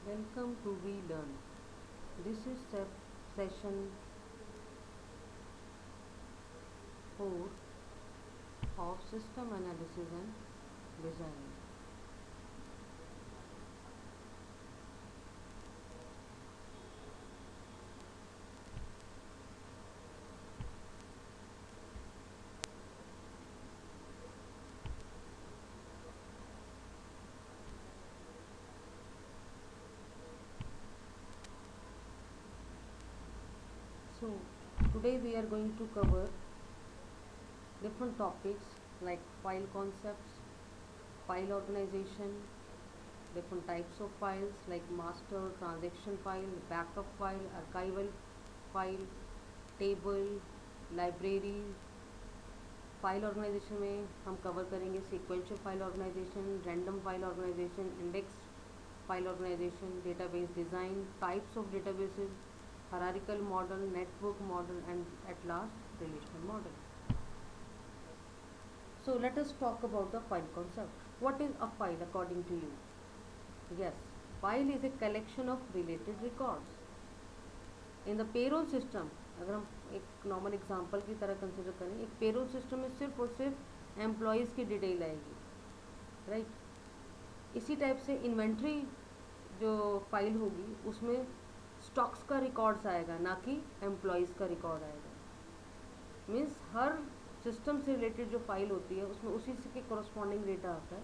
Welcome to We Learn. This is session 4 of System Analysis and Design. So, today we are going to cover different topics like file concepts, file organization, different types of files like master, transaction file, backup file, archival file, table, library. File organisation में हम cover करेंगे sequential file organisation, random file organisation, index file organisation, database design, types of databases, hierarchical model, network model, and at last relational model. So let us talk about the file concept. What is a file according to you? Yes, file is a collection of related records. In the payroll system, अगर हम एक normal example की तरह consider करें, एक payroll system में सिर्फ और सिर्फ एम्प्लॉयज़ की डिटेल आएगी, राइट। इसी टाइप से इन्वेंट्री जो फाइल होगी उसमें स्टॉक्स का रिकॉर्ड्स आएगा, ना कि एम्प्लॉयज़ का रिकॉर्ड आएगा। मीन्स हर सिस्टम से रिलेटेड जो फाइल होती है उसमें उसी से के कॉरस्पॉन्डिंग डेटा आता है।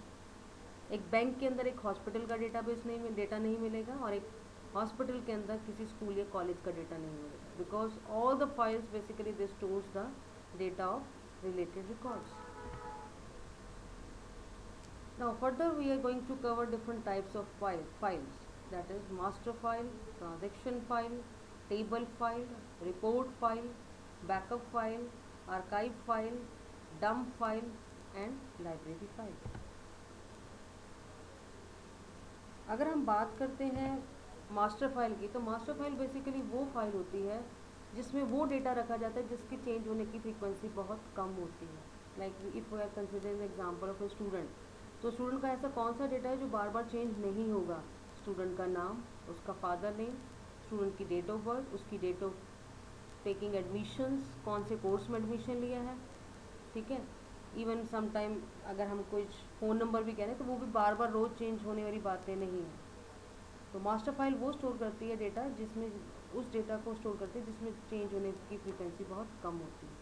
एक बैंक के अंदर एक हॉस्पिटल का डेटा नहीं मिलेगा और एक हॉस्पिटल के अंदर किसी स्कूल या कॉलेज का डेटा नहीं मिलेगा, because all the files basically they stores the data of related records. Now further we are going to cover different types of files, that is master file, transaction file, table file, report file, backup file, archive file, dump file and library file. अगर हम बात करते हैं master file की, तो master file basically वो file होती है जिसमें वो डेटा रखा जाता है जिसके चेंज होने की फ्रीक्वेंसी बहुत कम होती है. Like if we are considering example of a student, तो स्टूडेंट का ऐसा कौन सा डेटा है जो बार बार चेंज नहीं होगा? स्टूडेंट का नाम, उसका फादर नेम, स्टूडेंट की डेट ऑफ बर्थ, उसकी डेट ऑफ टेकिंग एडमिशन्स, कौन से कोर्स में एडमिशन लिया है, ठीक है. इवन सम टाइम अगर हम कुछ फ़ोन नंबर भी कह रहे हैं तो वो भी बार बार रोज़ चेंज होने वाली बातें नहीं हैं. तो मास्टर फाइल वो स्टोर करती है डेटा, जिसमें उस डेटा को स्टोर करती है जिसमें चेंज होने की फ्रीक्वेंसी बहुत कम होती है.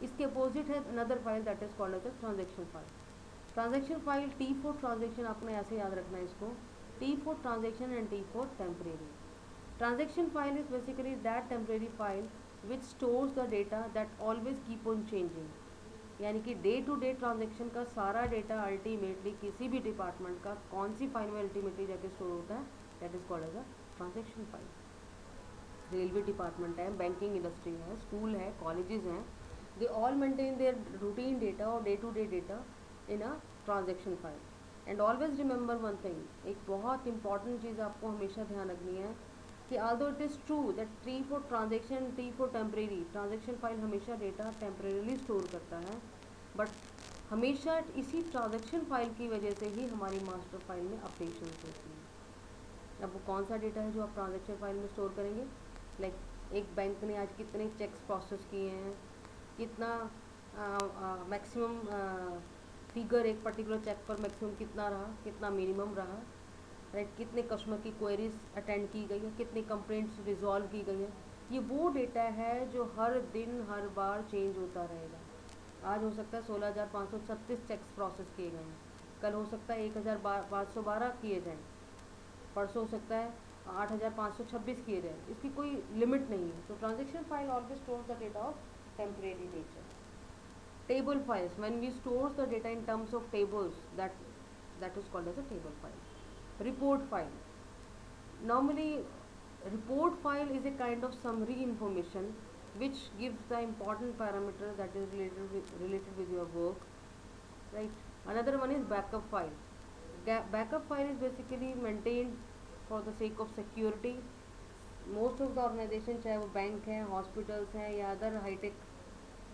इसके अपोजिट है another file that is called as a transaction file. Transaction file T for transaction, आपने ऐसे याद रखना है इसको, T for transaction and T for temporary. Transaction file is basically that temporary file which stores the data that always keep on changing. यानी कि day to day transaction का सारा डेटा अल्टीमेटली किसी भी डिपार्टमेंट का कौन सी फाइल में अल्टीमेटली जाके स्टोर होता है, that is called as a transaction file. Railway department है, बैंकिंग इंडस्ट्री है, स्कूल है, कॉलेजेस हैं, they all maintain their routine data और day to day data in a transaction file. And always remember one thing, एक बहुत important चीज़ आपको हमेशा ध्यान रखनी है कि although it is true that T for transaction, T for temporary, transaction file हमेशा डेटा टेम्परेली स्टोर करता है, बट हमेशा इसी ट्रांजेक्शन फाइल की वजह से ही हमारी मास्टर फाइल में अपडेशन होती है. अब वो कौन सा डेटा है जो आप ट्रांजेक्शन फाइल में स्टोर करेंगे? लाइक एक बैंक ने आज कितने चेक्स प्रोसेस किए हैं, कितना मैक्सिमम फिगर एक पर्टिकुलर चेक पर मैक्सिमम कितना रहा, कितना मिनिमम रहा, राइट, कितने कस्टमर की क्वेरीज अटेंड की गई है, कितनी कंप्लेंट्स रिजॉल्व की गई है. ये वो डेटा है जो हर दिन हर बार चेंज होता रहेगा. आज हो सकता है 16,536 चेक्स प्रोसेस किए गए हैं, कल हो सकता है 1,512 किए जाएँ, परसों हो सकता है 8,526 किए जाएँ. इसकी कोई लिमिट नहीं है. तो transaction file always stores the data of temporary nature. Table files, when we stores the data in terms of tables, that is called as a table file. Report file, normally report file is a kind of summary information which gives the important parameter that is related with your work, right. Another one is backup file. Backup file is basically maintained for the sake of security. Most of the organisation, चाहे वो bank हैं, hospitals हैं या other hi tech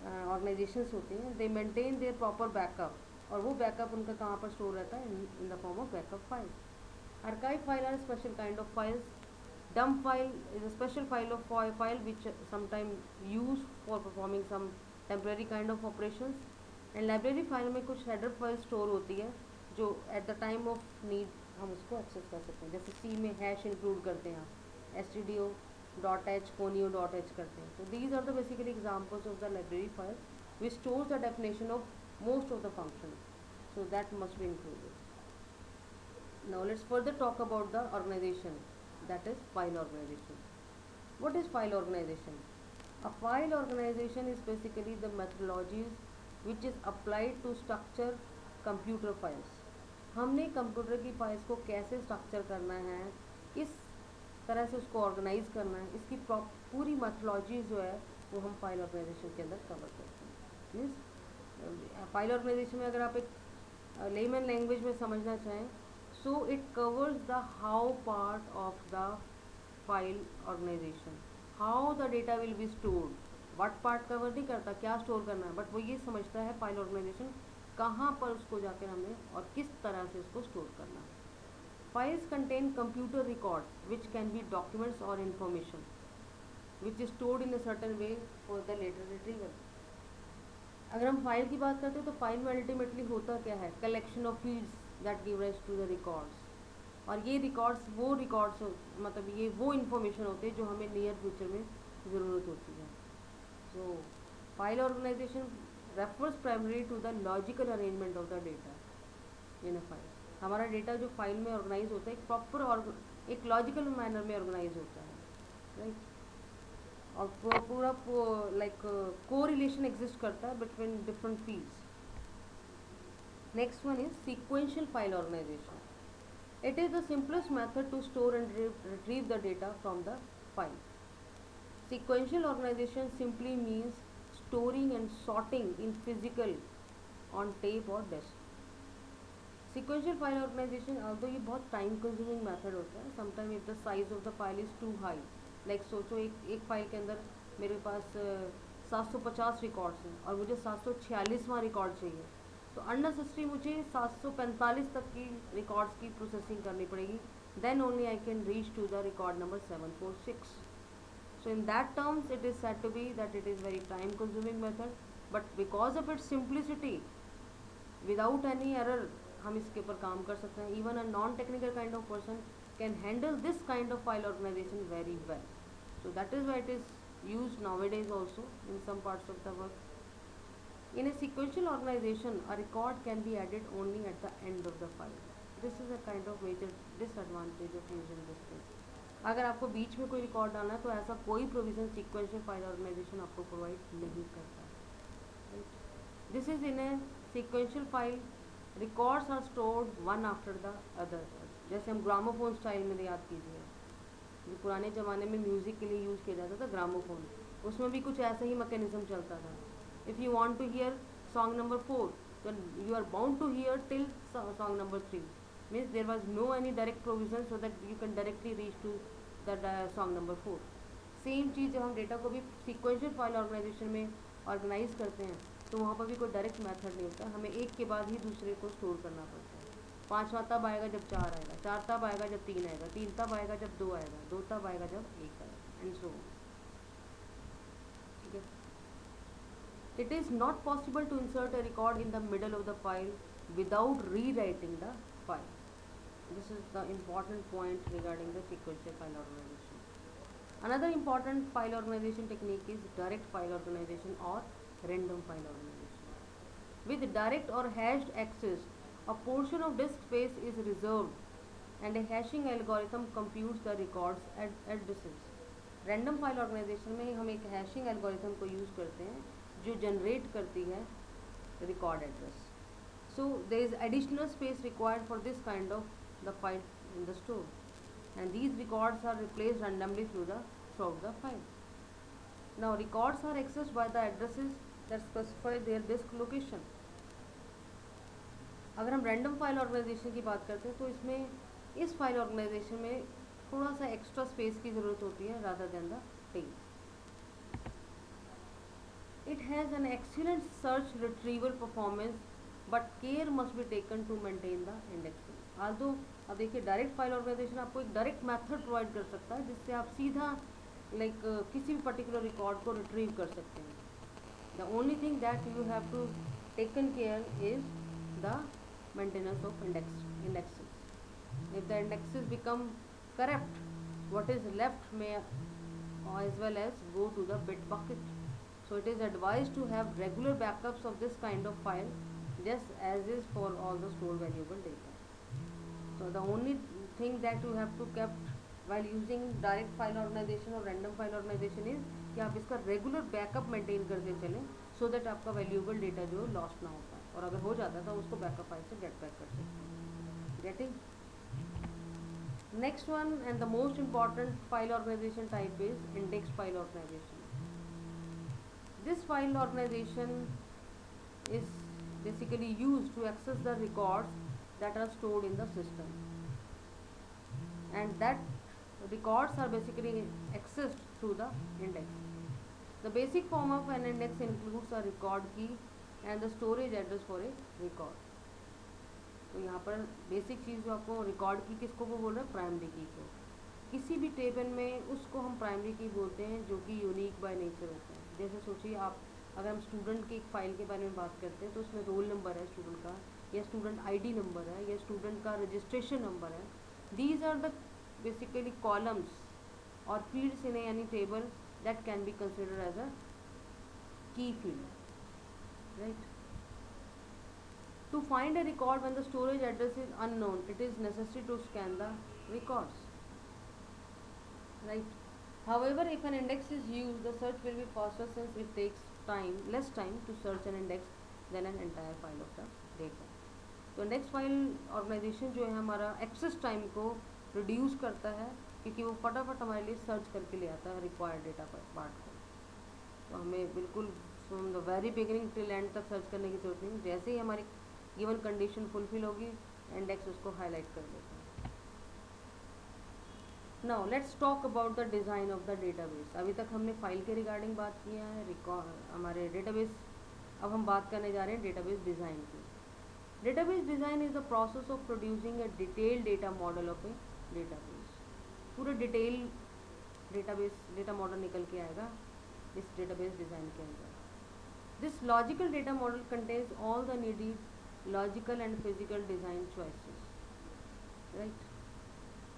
organisations होती हैं, दे maintain their proper backup, और वो backup उनका कहाँ पर स्टोर रहता है? In the form of backup file. Archive file are a special kind of files. Dump file is a special file of file which sometimes used for performing some temporary kind of operations. And library file में कुछ header file store होती है जो at the time of need हम उसको access कर सकते हैं. जैसे C में hash include करते हैं आप, stdio dot h conio dot h करते हैं. So these are the basically examples of the library file which stores the definition of most of the functions. So that must be included. Now let's further talk about the organization, that is file organization. What is file organization? A file organization is basically the methodologies which is applied to structure computer files. हमने computer की files को कैसे structure करना है, किस तरह से उसको ऑर्गेनाइज करना है, इसकी पूरी मेथोडोलॉजी जो है वो हम फाइल ऑर्गेनाइजेशन के अंदर कवर करते हैं. मीन्स फाइल ऑर्गेनाइजेशन में अगर आप एक लेमन लैंग्वेज में समझना चाहें, so it covers the how part of the file organization, how the data will be stored. what part cover नहीं करता क्या स्टोर करना है, बट वो ये समझता है फाइल ऑर्गेनाइजेशन कहाँ पर उसको जाकर हमें और किस तरह से उसको स्टोर करना है. Files contain computer records which can be documents और information which is stored in a certain way for the later retrieval. अगर हम फाइल की बात करते हैं तो फाइल में अल्टीमेटली होता क्या है, collection of fields that give rise to the records. और ये रिकॉर्ड्स मतलब ये वो इन्फॉर्मेशन होते हैं जो हमें नियर फ्यूचर में ज़रूरत होती है. So file organisation refers primary to the logical arrangement of the data in a file. हमारा डेटा जो फाइल में ऑर्गेनाइज होता है एक प्रॉपर और एक लॉजिकल मैनर में ऑर्गेनाइज होता है, राइट. और पूरा लाइक को रिलेशन एग्जिस्ट करता है between different fields. Next one is sequential file organisation. It is the simplest method to store and retrieve the data from the file. Sequential organization simply means storing and sorting in physical on tape or disk. Sequential file organization, although ये बहुत time consuming method होता है, sometime if the size of the file is too high, like सोचो एक file के अंदर मेरे पास 750 records हैं और मुझे 746वां रिकॉर्ड चाहिए, तो अननेसेसरी मुझे 745 तक की रिकॉर्ड्स की प्रोसेसिंग करनी पड़ेगी. Then only I can reach to the record number 746. So in that terms it is said to be that it is very time consuming method, but because of its simplicity, without any error हम इसके ऊपर काम कर सकते हैं. even a non technical kind of person can handle this kind of file organization very well. So that is why it is used nowadays also in some parts of the work. In a sequential organization, a record can be added only at the end of the file. This is a kind of major disadvantage of using this thing. अगर आपको बीच में कोई record डालना है तो ऐसा कोई provision sequential file organisation आपको प्रोवाइड नहीं करता. This is in a sequential file, records are stored one after the other. जैसे हम ग्रामोफोन स्टाइल में याद कीजिए, जो पुराने ज़माने में म्यूज़िक के लिए यूज़ किया जाता था ग्रामोफोन, उसमें भी कुछ ऐसा ही मैकेनिज्म चलता था. If you want to hear song number 4, then you are bound to hear till song number 3. Means there was no any direct provision so that you can directly reach to the song number 4. Same चीज़ जब हम data को भी sequential file organisation में organise करते हैं तो वहाँ पर भी कोई डायरेक्ट मेथड नहीं होता, हमें एक के बाद ही दूसरे को स्टोर करना पड़ता है. 5वां तब आएगा जब 4 आएगा, 4 तब आएगा जब 3 आएगा, 3 तब आएगा जब 2 आएगा, 2 तब आएगा जब 1 आएगा, एंड सो. ठीक है. It is not possible to insert a record in the middle of the file without rewriting the file. This is the important point regarding the sequential file organization. Another important file organization technique is direct file organization or random file organization. With direct or hashed access, a portion of disk space is reserved and a hashing algorithm computes the records addresses. Random file organization में हम एक hashing algorithm को use करते हैं जो generate करती है record address. So there is additional space required for this kind of the file in the store, and these records are replaced randomly throughout the file. Now records are accessed by the addresses that specify their disk location. अगर हम random file organisation की बात करते हैं तो इसमें इस file organisation में थोड़ा सा एक्स्ट्रा स्पेस की ज़रूरत होती है rather than the tape. It has an excellent search retrieval performance, but care must be taken to maintain the indexing. Although अब देखिए डायरेक्ट फाइल ऑर्गेनाइजेशन आपको एक डायरेक्ट मेथड प्रोवाइड कर सकता है जिससे आप सीधा किसी भी पर्टिकुलर रिकॉर्ड को रिट्रीव कर सकते हैं. The only thing that you have to taken care is the maintenance of indexes. If the indexes become corrupt, what is left may as well as go to the bit bucket. So it is advised to have regular backups of this kind of file, just as is for all the stored valuable data. So the only thing that you have to kept while using direct file organization or random file organization is कि आप इसका regular backup maintain करते चलें so that आपका valuable data जो है lost ना हो पाए, और अगर हो जाता है तो उसको बैकअप फाइल से गेट बैक कर सकते हैं. Getting. Next one and the most important file organisation type is index file organisation. This file organisation is basically used to access the records that are stored in the system, and that records are basically accessed through the index. The basic form of an index includes a record key and the storage address for a record. तो यहाँ पर basic चीज़ जो आपको record की किसको वो बोल रहे हैं, प्राइमरी की को. किसी भी टेबल में उसको हम प्राइमरी की बोलते हैं जो कि यूनिक बाय नेचर होता है. जैसे सोचिए आप, अगर हम स्टूडेंट की एक फ़ाइल के बारे में बात करते हैं तो उसमें रोल नंबर है स्टूडेंट का, या स्टूडेंट आईडी नंबर है, या स्टूडेंट का रजिस्ट्रेशन नंबर है. These are the basically columns और fields in any table that can be considered as a key field, right. To find a record when the storage address is unknown, it is necessary to scan the records, right. However, if an index is used, the search will be faster since it takes less time to search an index than an entire file of the data. तो index file organisation जो है हमारा access time को reduce करता है, क्योंकि वो फटाफट हमारे लिए सर्च करके ले आता है रिक्वायर्ड डेटा पार्ट को. तो हमें बिल्कुल from the very beginning till and तक सर्च करने की जरूरत नहीं. जैसे ही हमारी गिवन कंडीशन फुलफिल होगी, इंडेक्स उसको हाईलाइट कर देता है. Now let's talk about the design of the database. अभी तक हमने फाइल के रिगार्डिंग बात किया है, हमारे डेटाबेस. अब हम बात करने जा रहे हैं डेटाबेस डिज़ाइन की. Database design is the process of producing A detail data model of A database. पूरा डिटेल डेटा मॉडल निकल के आएगा इस डेटाबेस डिज़ाइन के अंदर. This logical data model contains all the needed logical and physical design choices, right.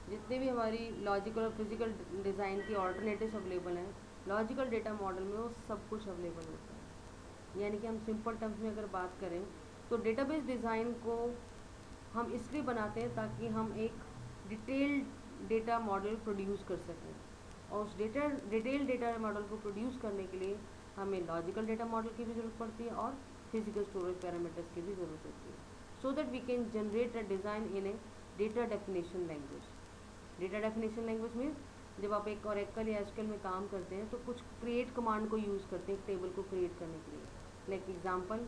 जितने भी हमारी लॉजिकल और फिजिकल डिज़ाइन की ऑल्टरनेटिव्स अवेलेबल हैं, लॉजिकल डेटा मॉडल में वो सब कुछ अवेलेबल होता है. यानी कि हम सिंपल टर्म्स में अगर बात करें तो डेटाबेस डिज़ाइन को हम इसलिए बनाते हैं ताकि हम एक डिटेल्ड डेटा मॉडल प्रोड्यूस कर सकें, और उस डिटेल डेटा मॉडल को प्रोड्यूस करने के लिए हमें लॉजिकल डेटा मॉडल की भी ज़रूरत पड़ती है और फिजिकल स्टोरेज पैरामीटर्स की भी ज़रूरत होती है, so that we can generate a design in a data definition language. Data definition language means जब आप एक ऑरेकल या एसक्यूएल में काम करते हैं तो कुछ क्रिएट कमांड को यूज़ करते हैं एक टेबल को क्रिएट करने के लिए. Like example,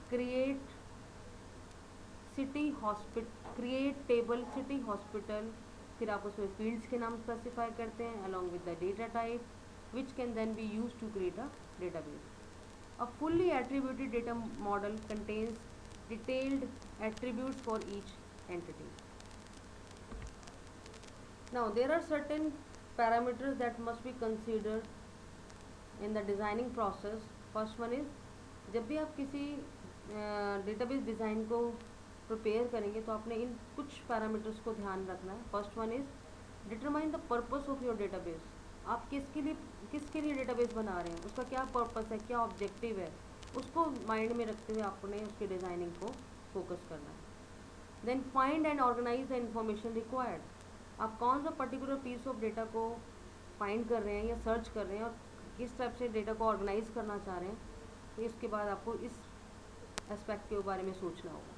create table city hospital, फिर आप उसमें फील्ड्स के नाम स्पेसिफाई करते हैं along with the data type which can then be used to create a database. A fully attributed data model contains detailed attributes for each entity. Now there are certain parameters that must be considered in the designing process. First one is, जब भी आप किसी database design को prepare करेंगे तो आपने इन कुछ parameters को ध्यान रखना है. First one is determine the purpose of your database. आप किसके लिए डेटाबेस बना रहे हैं, उसका क्या पर्पस है, क्या ऑब्जेक्टिव है, उसको माइंड में रखते हुए आपने उसकी डिज़ाइनिंग को फोकस करना है. Then find and organise the information required. आप कौन सा पर्टिकुलर पीस ऑफ डेटा को फाइंड कर रहे हैं या सर्च कर रहे हैं और किस टाइप से डेटा को ऑर्गेनाइज करना चाह रहे हैं, तो इसके बाद आपको इस एस्पेक्ट के बारे में सोचना होगा.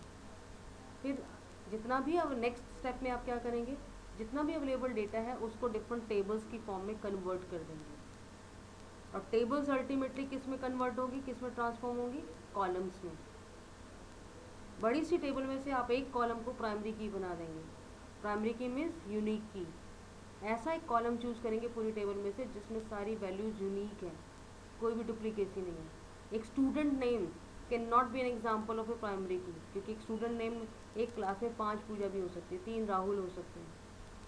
फिर जितना भी अब नेक्स्ट स्टेप में आप क्या करेंगे, जितना भी अवेलेबल डेटा है उसको डिफरेंट टेबल्स की फॉर्म में कन्वर्ट कर देंगे. और टेबल्स अल्टीमेटली किस में कन्वर्ट होगी, किस में ट्रांसफॉर्म होगी, कॉलम्स में. बड़ी सी टेबल में से आप एक कॉलम को प्राइमरी की बना देंगे. प्राइमरी की मीन्स यूनिक की. ऐसा एक कॉलम चूज़ करेंगे पूरी टेबल में से जिसमें सारी वैल्यूज़ यूनिक हैं, कोई भी डुप्लीकेसी नहीं है. एक student name can not be an example of A primary की, क्योंकि एक स्टूडेंट नेम एक क्लास में 5 पूजा भी हो सकती है, 3 राहुल हो सकते हैं,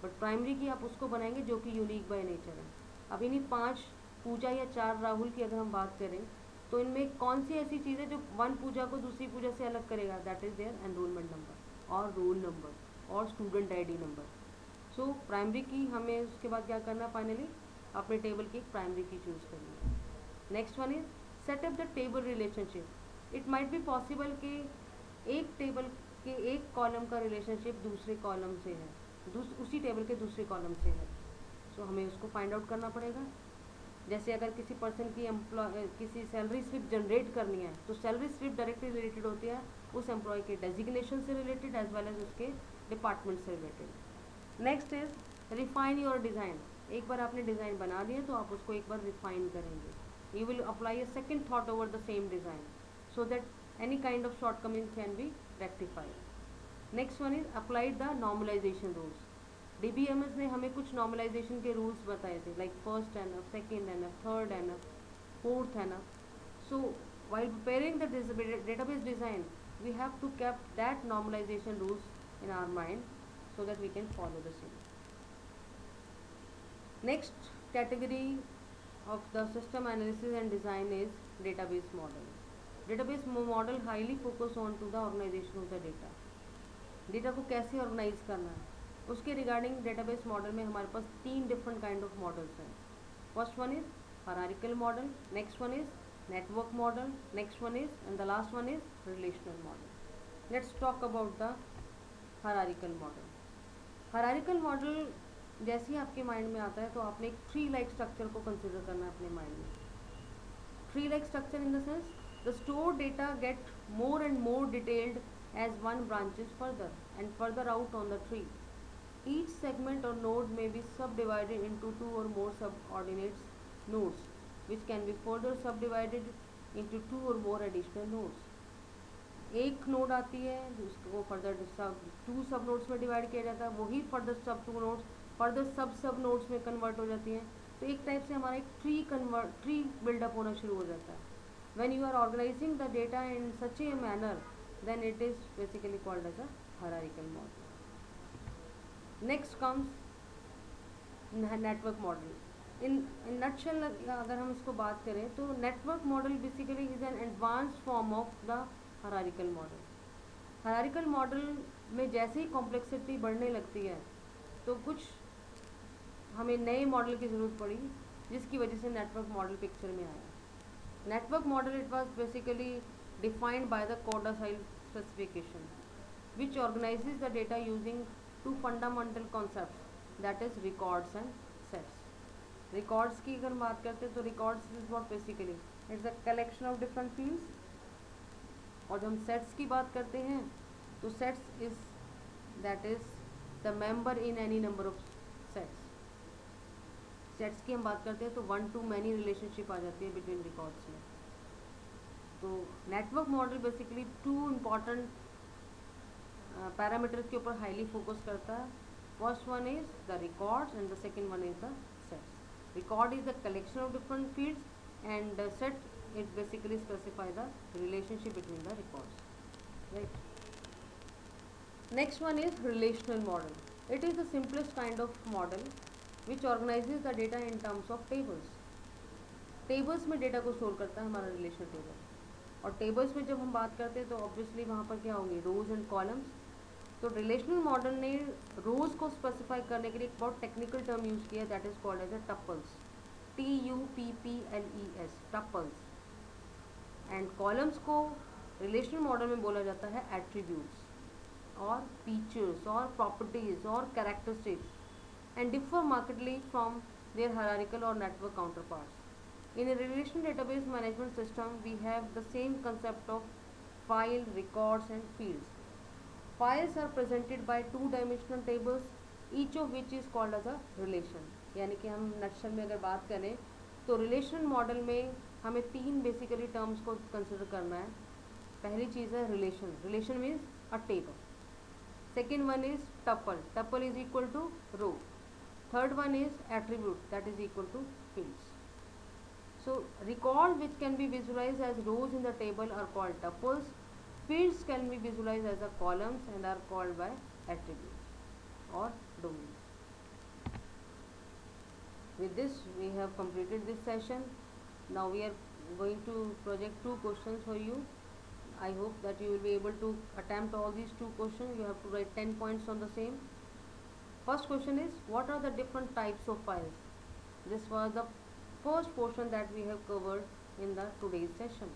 बट प्राइमरी की आप उसको बनाएंगे जो कि यूनिक बाय नेचर है। अब इन्हीं 5 पूजा या 4 राहुल की अगर हम बात करें तो इनमें कौन सी ऐसी चीज़ है जो वन पूजा को दूसरी पूजा से अलग करेगा? That is there enrolment number और रोल नंबर और student ID number. So primary key हमें उसके बाद क्या करना है, फाइनली अपने टेबल की एक प्राइमरी की चूज़ करनी है। Next one is set up the table relationship. It might be possible कि एक टेबल के एक कॉलम का रिलेशनशिप दूसरे कॉलम से है, उसी टेबल के दूसरे कॉलम से है। सो हमें उसको फाइंड आउट करना पड़ेगा। जैसे अगर किसी पर्सन की किसी सैलरी स्लिप जनरेट करनी है तो सैलरी स्लिप डायरेक्टली रिलेटेड होती है उस एम्प्लॉय के डेजिग्नेशन से रिलेटेड एज वेल एज उसके डिपार्टमेंट से related. Next is refine your design. एक बार आपने डिज़ाइन बना दिया तो आप उसको एक बार रिफाइन करेंगे। You will apply a second thought over the same design so that any kind of shortcoming can be rectified. Next one is apply the normalisation rules. DBMS ने हमें कुछ नॉर्मलाइजेशन के रूल्स बताए थे, like first NF, second NF, third NF, fourth NF. So while preparing the database design, we have to keep that normalization rules in our mind so that we can follow the same. Next category of the system analysis and design is database model. Database model highly focus on to the organization of the data. Data को कैसे organise करना है उसके regarding database model में हमारे पास 3 different kind of models हैं। First one is hierarchical model, next one is network model, next one is and the last one is relational model. Let's talk about the hierarchical model. Hierarchical model जैसे ही आपके mind में आता है तो आपने एक tree like structure को consider करना है अपने माइंड में। Tree like structure in the sense the store data get more and more detailed as one branches further and further out on the tree. Each segment or node may be subdivided into 2 or more subordinate nodes which can be further subdivided into 2 or more additional nodes. एक node आती है उसको further to सब nodes में divide किया जाता है, वही फर्दर सब टू नोड्स फर्दर सब नोड्स में कन्वर्ट हो जाती हैं। तो एक टाइप से हमारा एक ट्री बिल्डअप होना शुरू हो जाता है। When you are organizing the data in such a manner then it is basically called as a hierarchical model. Next comes network model. In nutshell अगर हम इसको बात करें तो network model basically is an advanced form of the hierarchical model. hierarchical model में जैसे ही complexity बढ़ने लगती है तो कुछ हमें नए मॉडल की ज़रूरत पड़ी जिसकी वजह से नेटवर्क मॉडल पिक्चर में आया। Network model it was basically defined by the codicil specification which organizes the data using 2 fundamental concepts, that is records and sets. records की अगर बात करते हैं तो records is what basically it's a collection of different fields, और जब हम sets की बात करते हैं तो sets is that is the member in any number of sets. sets की हम बात करते हैं तो 1 to many relationship आ जाती है between records में। तो network model basically 2 important parameters के ऊपर हाईली फोकस करता है। First one is the records and the second one is the sets. Record is the collection of different fields and set it basically specify the relationship between the records, right. Next one is relational model. It is the simplest kind of model which organises the data in terms of tables. Tables में data को store करता है हमारा relational table, और tables में जब हम बात करते हैं तो ऑब्वियसली वहाँ पर क्या होंगे, रोज एंड कॉलम्स। तो रिलेशनल मॉडल ने रोज को स्पेसिफाई करने के लिए एक बहुत टेक्निकल टर्म यूज़ किया, that is called as a tuples, TUPPLES, tuples. And columns को रिलेशनल मॉडल में बोला जाता है एट्रीब्यूट्स और फीचर्स और प्रॉपर्टीज और characteristics and differ markedly from their hierarchical और network counterparts. In a relational database management system, we have the same concept of file, records and fields. Files are presented by 2-dimensional tables, each of which is called as a relation. यानी कि हम नक्शल में अगर बात करें तो relation model में हमें 3 बेसिकली टर्म्स को कंसिडर करना है। पहली चीज़ है relation. Relation means a table. Second one is tuple, tuple is equal to row. Third one is attribute, that is equal to fields. So record which can be visualized as rows in the table are called tuples. Fields can be visualized as a columns and are called by attributes or domains. With this we have completed this session. Now we are going to project two questions for you. I hope that you will be able to attempt all these two questions. You have to write 10 points on the same. First question is, what are the different types of files? This was the first portion that we have covered in the today's session.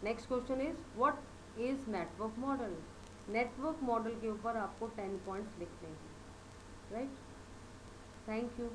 Next question is, what is network model? Network model के ऊपर आपको 10 points लिखने हैं, right? Thank you.